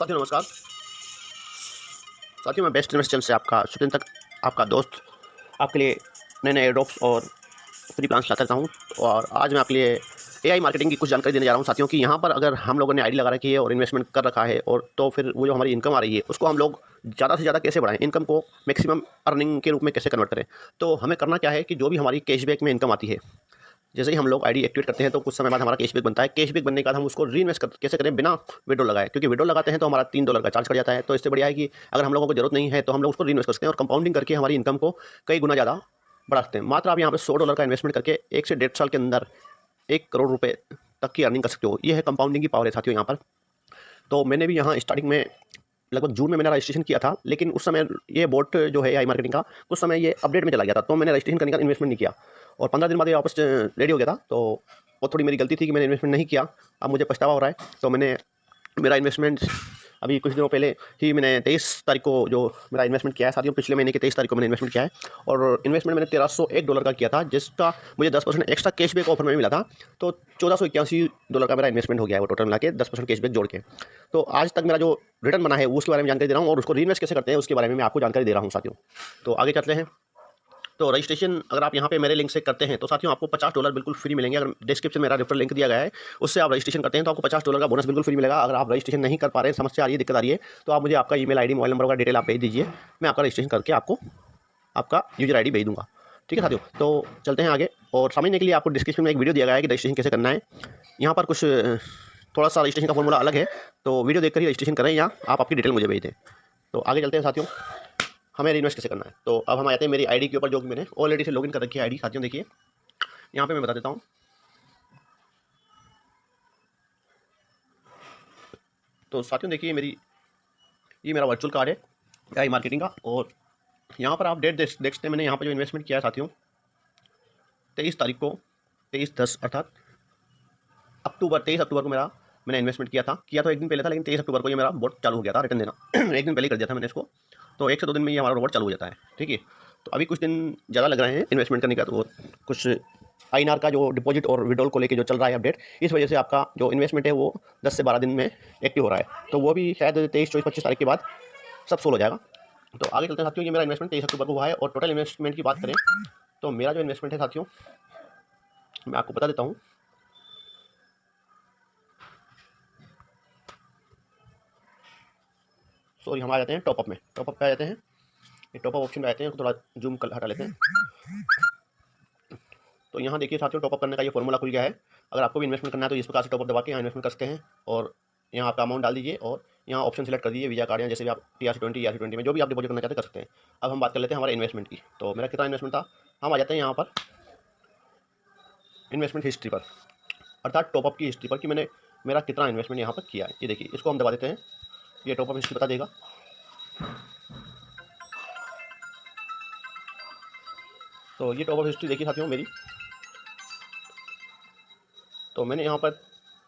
साथियों नमस्कार। साथियों मैं बेस्ट इन्वेस्ट चैनल से आपका सुचिंतक तक आपका दोस्त आपके लिए नए नए एयरड्रॉप्स और फ्री प्लान्स लाता रहता हूँ। और आज मैं आपके लिए एआई मार्केटिंग की कुछ जानकारी देने जा रहा हूँ साथियों। कि यहाँ पर अगर हम लोगों ने आईडी लगा रखी है और इन्वेस्टमेंट कर रखा है और तो फिर वो जो हमारी इनकम आ रही है उसको हम लोग ज़्यादा से ज़्यादा कैसे बढ़ाएं, इनकम को मैक्सिमम अर्निंग के रूप में कैसे कन्वर्ट करें। तो हमें करना क्या है कि जो भी हमारी कैशबैक में इनकम आती है, जैसे ही हम लोग आईडी एक्टिवेट करते हैं तो कुछ समय बाद हमारा कैशबैक बनता है। कैशबैक बनने के बाद हम उसको रीइन्वेस्ट कैसे करें बिना विड्रॉल लगाए, क्योंकि विड्रॉल लगाते हैं तो हमारा $3 का चार्ज कट जाता है। तो इससे बढ़िया है कि अगर हम लोगों को जरूरत नहीं है तो हम लोग उसको रीइन्वेस्ट कर सकते हैं और कंपाउंडिंग करके हमारी इनकम को कई गुना ज़्यादा बढ़ा सकते हैं। मात्र आप यहाँ पे $100 का इन्वेस्टमेंट करके 1 से 1.5 साल के अंदर 1 करोड़ रुपये तक की अर्निंग कर सकते हो। ये है कंपाउंडिंग की पावर है साथियों यहाँ पर। तो मैंने भी यहाँ स्टार्टिंग में लगभग जून में मैंने रजिस्ट्रेशन किया था, लेकिन उस समय ये बोट जो है आई मार्केटिंग का उस समय ये अपडेट में चला गया था, तो मैंने रजिस्ट्रेशन करने का इन्वेस्टमेंट नहीं किया और 15 दिन बाद ये वापस रेडी हो गया था। तो वो थोड़ी मेरी गलती थी कि मैंने इन्वेस्टमेंट नहीं किया। अब मुझे पछतावा हो रहा है। तो मैंने मेरा इन्वेस्टमेंट अभी कुछ दिनों पहले ही मैंने 23 तारीख को जो मेरा इन्वेस्टमेंट किया है साथियों, पिछले महीने की 23 तारीख को मैंने इन्वेस्टमेंट किया है और इन्वेस्टमेंट मैंने $1301 का किया था, जिसका मुझे 10% एक्स्ट्रा कैशबैक ऑफर में मिला था। तो $1481 का मेरा इन्वेस्टमेंट हो गया है वो टोटल मिला के 10% कैशबैक जोड़ के। तो आज तक मेरा जो रिटर्न बना है वो उसके बारे में जानकारी दे रहा हूँ और उसको रीइन्वेस्ट कैसे करते हैं उसके बारे में मैं आपको जानकारी दे रहा हूँ साथियों। तो आगे चलते हैं। तो रजिस्ट्रेशन अगर आप यहाँ पे मेरे लिंक से करते हैं तो साथियों आपको $50 बिल्कुल फ्री मिलेंगे। अगर डिस्क्रिप्शन में मेरा रेफरल लिंक दिया गया है उससे आप रजिस्ट्रेशन करते हैं तो आपको $50 का बोनस बिल्कुल फ्री मिलेगा। अगर आप रजिस्ट्रेशन नहीं कर पा रहे हैं, समस्या आ रही है, दिक्कत आ रही है, तो आप मुझे आपका ईमेल आईडी मोबाइल नंबर का डिटेल आप भेज दीजिए। मैं आपका रजिस्ट्रेशन करके आपको आपका यूजर आईडी भेज दूंगा। ठीक है साथियों, तो चलते हैं आगे। और समझने के लिए आपको डिस्क्रिप्शन में एक वीडियो दिया गया है कि रजिस्ट्रेशन कैसे करना है। यहाँ पर कुछ थोड़ा सा रजिस्ट्रेशन का फॉर्मूला अलग है, तो वीडियो देखकर ही रजिस्ट्रेशन करें या आप आपकी डिटेल मुझे भेज दें। तो आगे चलते हैं साथियों, हमें इन्वेस्ट कैसे करना है। तो अब हम आते हैं मेरी आईडी के ऊपर जो कि मैंने ऑलरेडी से लॉगिन कर रखी है आईडी। साथियों देखिए यहाँ पे मैं बता देता हूँ। तो साथियों देखिए ये मेरा वर्चुअल कार्ड है आई मार्केटिंग का। और यहाँ पर आप डेट देख सकते हैं। मैंने यहाँ पर जो इन्वेस्टमेंट किया है साथियों 23 तारीख को 23/10 अर्थात अक्टूबर 23 अक्टूबर को मैंने इन्वेस्टमेंट किया तो एक दिन पहले था, लेकिन 23 अक्टूबर को ये मेरा बोट चालू हो गया था रिटर्न देना। एक दिन पहले कर दिया था मैंने इसको, तो 1 से 2 दिन में ये हमारा रोबोट चालू हो जाता है। ठीक है, तो अभी कुछ दिन ज़्यादा लग रहे हैं इन्वेस्टमेंट करने का। तो कुछ आईएनआर का जो डिपॉजिट और विड्रॉल को लेके जो चल रहा है अपडेट, इस वजह से आपका जो इन्वेस्टमेंट है वो 10 से 12 दिन में एक्टिव हो रहा है। तो वो भी शायद 23, 24, 25 तारीख के बाद सब सोल्व हो जाएगा। तो आगे चलते हैं साथियों। ये मेरा इन्वेस्टमेंट 23 अक्टूबर को हुआ है। और टोटल इन्वेस्टमेंट की बात करें तो मेरा जो इन्वेस्टमेंट है साथियों मैं आपको बता देता हूँ। सॉरी, हम आ जाते हैं टॉपअप में। टॉपअप पे आ जाते हैं, ये टॉपअप ऑप्शन में आते हैं, थोड़ा जूम कर हटा लेते हैं। तो यहाँ देखिए साथियों टॉपअप करने का ये फॉर्मूला खुल गया है। अगर आपको भी इन्वेस्टमेंट करना है तो इस प्रकार से टॉपअप दबा के यहाँ इन्वेस्टमेंट कर सकते हैं और यहाँ आपका अमाउंट डाल दीजिए और यहाँ ऑप्शन सेलेक्ट कर दीजिए वीजा कार्ड या जैसे भी आप TRC20 ERC20 में जो भी आप डिपॉजिट करना चाहते कर सकते हैं। अब हम बात कर लेते हैं हमारे इन्वेस्टमेंट की। तो मेरा कितना इन्वेस्टमेंट था, हम आ जाते हैं यहाँ पर इन्वेस्टमेंट हिस्ट्री पर, अर्थात टॉपअप की हिस्ट्री पर कि मेरा कितना इन्वेस्टमेंट यहाँ पर किया है। ये देखिए, इसको हम दबा देते हैं, ये टॉपअप हिस्ट्री बता देगा। तो ये टॉपअप हिस्ट्री देखिए साथियों मेरी। तो मैंने यहाँ पर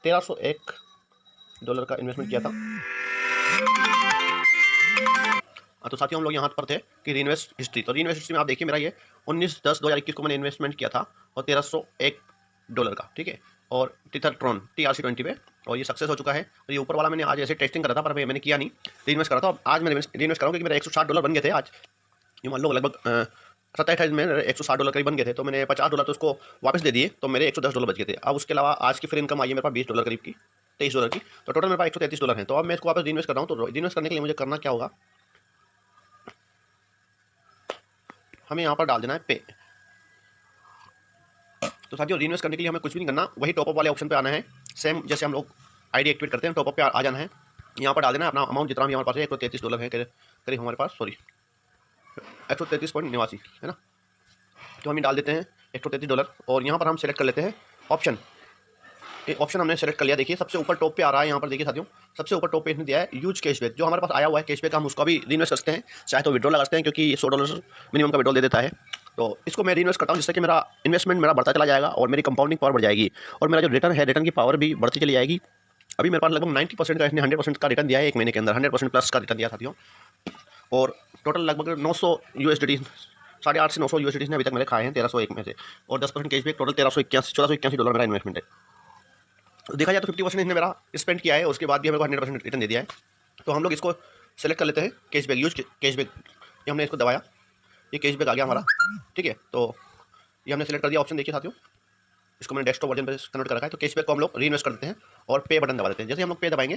$1301 का इन्वेस्टमेंट किया था। तो साथियों हम लोग यहाँ पर थे कि रीइन्वेस्ट हिस्ट्री। तो रीइन्वेस्ट हिस्ट्री में आप देखिए मेरा ये 19/10/2021 को मैंने इन्वेस्टमेंट किया था और $1301 का। ठीक है, और टिथरट्रॉन TRC20 पे, और ये सक्सेस हो चुका है। और ये ऊपर वाला मैंने आज ऐसे टेस्टिंग करा था पर मैंने किया नहीं, रीइन्वेस्ट करा था। अब आज मैं रीइन्वेस्ट करूँगा क्योंकि मेरा $160 बन गए थे आज। ये मान लो लगभग 27-28 में $160 करीब बन गए थे। तो मैंने $50 तो उसको वापस दे दिए, तो मेरे $110 बच गए थे। अब उसके अलावा आज की फिर इनकम आई है मेरे पास $20 करीब की, $23 की। तो टोटल मेरे पास $133 है। तो अब मैं इसको वापस रीइन्वेस्ट कर रहा हूँ। तो रीइन्वेस्ट करने के लिए मुझे करना क्या होगा, हमें यहाँ पर डाल देना है पे। तो साथियों रीइन्वेस्ट करने के लिए हमें कुछ भी नहीं करना, वही टॉपअप वाले ऑप्शन पे आना है। सेम जैसे हम लोग आईडी एक्टिवेट करते हैं टॉपअप पे आ जाना है। यहाँ पर डाल देना है अपना अमाउंट जितना भी हमारे पास है। $133 है करीब हमारे पास, सॉरी 133.89 है ना। तो हम डाल देते हैं $133 और यहाँ पर हम सेलेक्ट कर लेते हैं ऑप्शन। ये ऑप्शन हमने सेलेक्ट कर लिया। देखिए सबसे ऊपर टॉप पे आ रहा है, यहाँ पर देखिए साथियों सबसे ऊपर टॉप पे इसने दिया है यूज कैशबैक। जो हमारे पास आया हुआ है कैशबैक हम उसका भी रीइन्वेस्ट कर सकते हैं, चाहे तो विड्रॉल लगा सकते हैं क्योंकि $100 मिनिमम का विड्रॉल दे देता है। तो इसको मैं रीइन्वेस्ट करता हूँ जिससे कि मेरा इन्वेस्टमेंट मेरा बढ़ता चला जाएगा और मेरी कंपाउंडिंग पावर बढ़ जाएगी और मेरा जो रिटर्न है रिटर्न की पावर भी बढ़ती चली जाएगी। अभी मेरे पास लगभग 90% का, इसने 100% का रिटर्न दिया है एक महीने के अंदर, 100% प्लस का रिटर्न दिया साथियों। और टोटल लगभग 900 USDT, 850 से 900 USDT ने अभी तक मेरे खाए हैं 1301 में से। और 10% कैशबैक, टोटल $1481 मेरा इन्वेस्टमेंट है। तो देखा जाए तो 50% इसने मेरा स्पेंड किया है, उसके बाद भी हमें को 100% रिटर्न दे दिया है। तो हम लोग इसको सेलेक्ट कर लेते हैं, कैशबैक यूज कैशबैक। ये हमने इसको दबाया, ये कैशबैक आ गया हमारा, ठीक है। तो ये हमने सेलेक्ट कर दिया ऑप्शन, देखिए साथियों, इसको मैंने डेस्कटॉप वर्जन पर कन्वर्ट कर रखा है। तो कैशबैक को हम लोग री इन्वेस्ट कर देते हैं और पे बटन दबा देते हैं। जैसे हम लोग पे दबाएंगे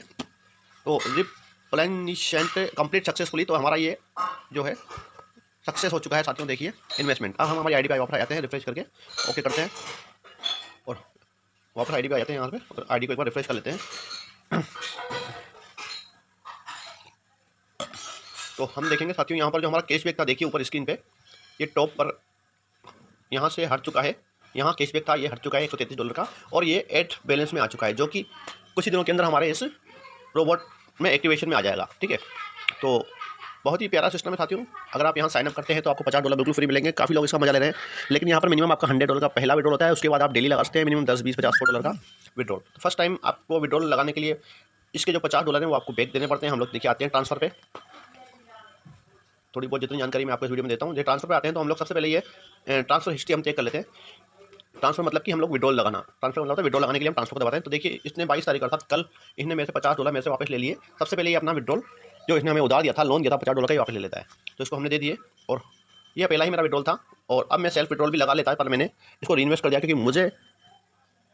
तो रिप्लेनिशमेंट कंप्लीट सक्सेसफुली, तो हमारा ये जो है सक्सेस हो चुका है साथियों, देखिए इन्वेस्टमेंट। अब हम हमारी आईडी पे वापस आते हैं, रिफ्रेश करके ओके करते हैं और वापस आईडी पे आ जाते हैं। यहाँ पे आईडी को एक बार रिफ्रेश कर लेते हैं तो हम देखेंगे साथियों यहाँ पर जो हमारा कैशबैक था, देखिए ऊपर स्क्रीन पे ये टॉप पर यहाँ से हट चुका है। यहाँ कैशबैक था, ये हट चुका है $133 का, और ये एड बैलेंस में आ चुका है, जो कि कुछ ही दिनों के अंदर हमारे इस रोबोट में एक्टिवेशन में आ जाएगा, ठीक है। तो बहुत ही प्यारा सिस्टम है साथियों। अगर आप यहाँ साइन अप करते हैं तो आपको $50 बिल्कुल फ्री मिलेंगे। काफ़ी लोग इसका मजा ले रहे हैं, लेकिन यहाँ पर मिनिमम आपका $100 का पहला विड्रॉल होता है। उसके बाद आप डेली लगा सकते हैं मिनिमम 10, 20, 50, $100 का विड्रॉल। फर्स्ट टाइम आपको विड्रॉल लगाने के लिए इसके जो $50 हैं वो आपको बैक देने पड़ते हैं। हम लोग देखिए आते हैं ट्रांसफर पे, थोड़ी बहुत जितनी जानकारी मैं आपको इस वीडियो में देता हूँ। जो ट्रांसफर पे आते हैं तो हम लोग सबसे पहले ये ट्रांसफर हिस्ट्री हम चेक कर लेते हैं। ट्रांसफर मतलब कि हम लोग विड्रॉल लगाना, ट्रांसफर मतलब विड्रॉल लगाने के लिए हम ट्रांसफर को दबाते हैं। तो देखिए इसने 22 तारीख अर्थात कल इसने मेरे से $50 मेरे से वापस ले लिए। सबसे पहले ये अपना विड्रॉल जो इसने हमें उधार दिया था, लोन दिया था $50 का, ही वापस ले लेता है। तो इसको हमने दे दिए और ये पहला ही मेरा विड्रॉल था। और अब मैं सेल्फ विड्रॉल भी लगा लेता है, पर मैंने इसको रीइन्वेस्ट कर दिया क्योंकि मुझे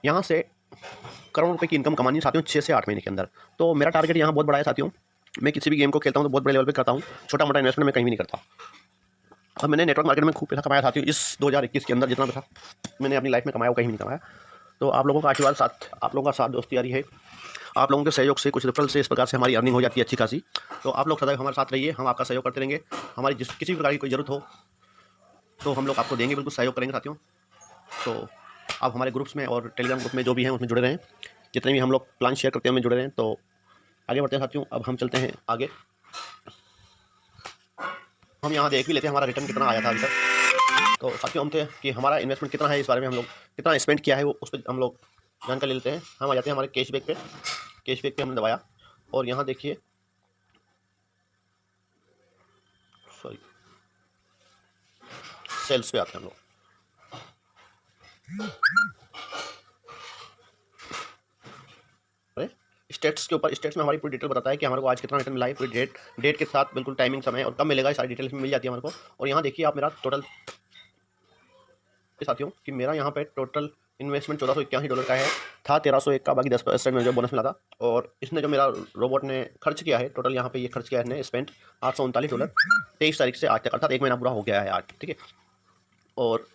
यहाँ से करोड़ रुपये की इनकम कमानी है साथियों 6 से 8 महीने के अंदर। तो मेरा टारगेट यहाँ बहुत बड़ा है साथियों। मैं किसी भी गेम को खेलता हूँ तो बहुत बड़े लेवल पे करता हूँ, छोटा मोटा इन्वेस्टमेंट मैं कहीं भी नहीं करता। अब मैंने नेटवर्क मार्केट में खूब पैसा कमाया साथियों। इस 2021 के अंदर जितना पैसा मैंने अपनी लाइफ में कमाया वो कहीं भी नहीं कमाया। तो आप लोगों का आशीर्वाद साथ, आप लोगों का साथ, दोस्ती यारी है, आप लोगों के सहयोग से, कुछ रेफरल से इस प्रकार से हमारी अर्निंग हो जाती है अच्छी खासी। तो आप लोग सदैव हमारे साथ रहिए, हम आपका सहयोग करते रहेंगे। हमारी किसी भी प्रकार की कोई ज़रूरत हो तो हम लोग आपको देंगे, बिल्कुल सहयोग करेंगे साथियों। तो आप हमारे ग्रुप्स में और टेलीग्राम ग्रुप में जो भी हैं उसमें जुड़े रहें, जितने भी हम लोग प्लान शेयर करते हैं उनमें जुड़े रहें। तो आगे बढ़ते हैं साथियों, अब हम चलते हैं आगे। हम यहाँ देख भी लेते हैं हमारा रिटर्न कितना आया था अभी तक। तो साथियों हम थे कि हमारा इन्वेस्टमेंट कितना है, इस बारे में हम लोग कितना स्पेंड किया है वो उस पर हम लोग जानकारी ले लेते हैं। हम आ जाते हैं हमारे कैशबैक पे, कैशबैक पे हमने दबाया और यहाँ देखिए, सॉरी, सेल्स पे आते हैं हम लोग। स्टेट्स के ऊपर, स्टेट्स में हमारी पूरी डिटेल बताता है कि हमारे को आज कितना रिटर्न मिला है, पूरी डेट के साथ बिल्कुल टाइमिंग, समय और कब मिलेगा, ये सारी डिटेल इसमें मिल जाती है हमारे को। और यहाँ देखिए आप मेरा टोटल साथियों कि मेरा यहाँ पे टोटल इन्वेस्टमेंट $1481 का है, था 1301 का, बाकी 10% में जो बोनस मिला था। और इसने जो मेरा रोबोट ने खर्च किया है टोटल, यहाँ पे ये खर्च किया है स्पेंड $839 23 तारीख से आज तक, अर्थात 1 महीना पूरा हो गया है आज, ठीक है। और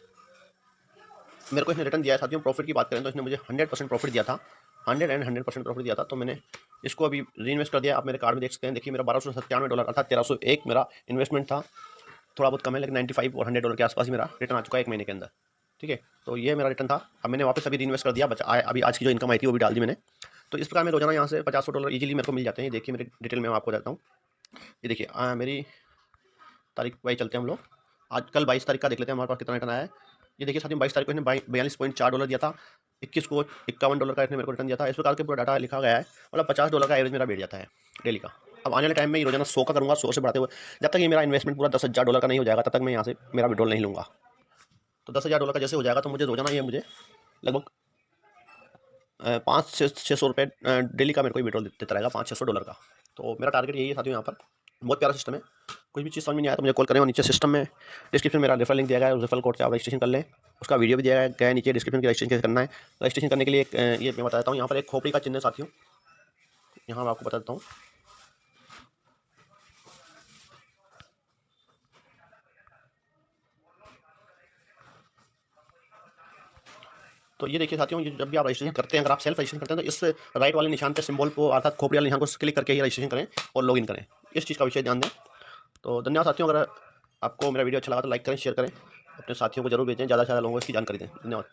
मेरे को इसने रिटर्न दिया है साथियों। प्रॉफिट की बात करें तो इसने मुझे 100% प्रॉफिट दिया था, 100% प्रॉफिट दिया था। तो मैंने इसको अभी री इन्वेस्ट कर दिया। आप मेरे कार्ड में देख सकते हैं, देखिए मेरा $1297 अर्थात 1301 मेरा इन्वेस्टमेंट था। थोड़ा बहुत कम है, लेकिन 95 और $100 के आसपास ही मेरा रिटर्न आ चुका है 1 महीने के अंदर, ठीक है। तो ये मेरा रिटर्न था। अब मैंने वापस अभी री इन्वेस्ट कर दिया, अभी आज की जो इनकम आई थी वो भी डाल दी मैंने। तो इस प्रकार मैं रोजाना यहाँ से $50 ईजिली मेरे को मिल जाते हैं। देखिए मेरी डिटेल में आपको जाता हूँ, ये देखिए मेरी तारीख वाइज चलते हैं हम लोग। आज कल 22 तारीख का देख लेते हैं हमारे पास कितना रिटर्न आया है। ये देखिए साथियों 22 तारीख को इसने $42.4 दिया था, 21 को $51 का इसने मेरे को रिटर्न दिया था। इस प्रकार के पूरा डाटा लिखा गया है, मतलब $50 का एवरेज मेरा बैठ जाता है डेली का। अब आने वाले टाइम में ये रोजाना 100 का करूँगा, 100 से बढ़ाते हुए जब तक ये मेरा इन्वेस्टमेंट पूरा $10,000 का नहीं हो जाएगा तब तक मैं यहाँ से मेरा विड्रॉल नहीं लूँगा। तो $10,000 का जैसे हो जाएगा तो मुझे रोजाना ये मुझे लगभग 500 से 600 रुपये डेली का मेरे को विड्रॉल देता रहेगा, $500-600 का। तो मेरा टारगेट यही है साथियों। यहाँ पर बहुत प्यारा सिस्टम है। कोई भी चीज़ समझ में नहीं आया तो मुझे कॉल करें, और नीचे सिस्टम में डिस्क्रिप्शन में मेरा रेफरल लिंक दिया गया है, उस रेफरल कोड से आप रजिस्ट्रेशन कर लें। उसका वीडियो भी दिया गया है नीचे डिस्क्रिप्शन की, रजिस्ट्रेशन कैसे करना है। रजिस्ट्रेशन करने के लिए ये मैं बता देता हूँ। यहाँ पर एक खोपड़ी का चिन्ह है साथियों, यहाँ मैं आपको बता देता हूँ। तो ये देखिए साथियों, ये जब भी आप रजिस्ट्रेशन करते हैं, अगर आप सेल्फ रजिस्ट्रेशन करते हैं तो इस राइट वाले निशान पे सिंबल को अर्थात खोपड़ी वाले निशान को क्लिक करके ही रजिस्ट्रेशन करें और लॉगिन करें। इस चीज़ का विषय ध्यान दें। तो धन्यवाद साथियों। अगर आपको मेरा वीडियो अच्छा लगा तो लाइक करें, शेयर करें, अपने साथियों को जरूर भेजें, ज़्यादा से ज़्यादा लोगों को इसकी जानकारी दें। धन्यवाद।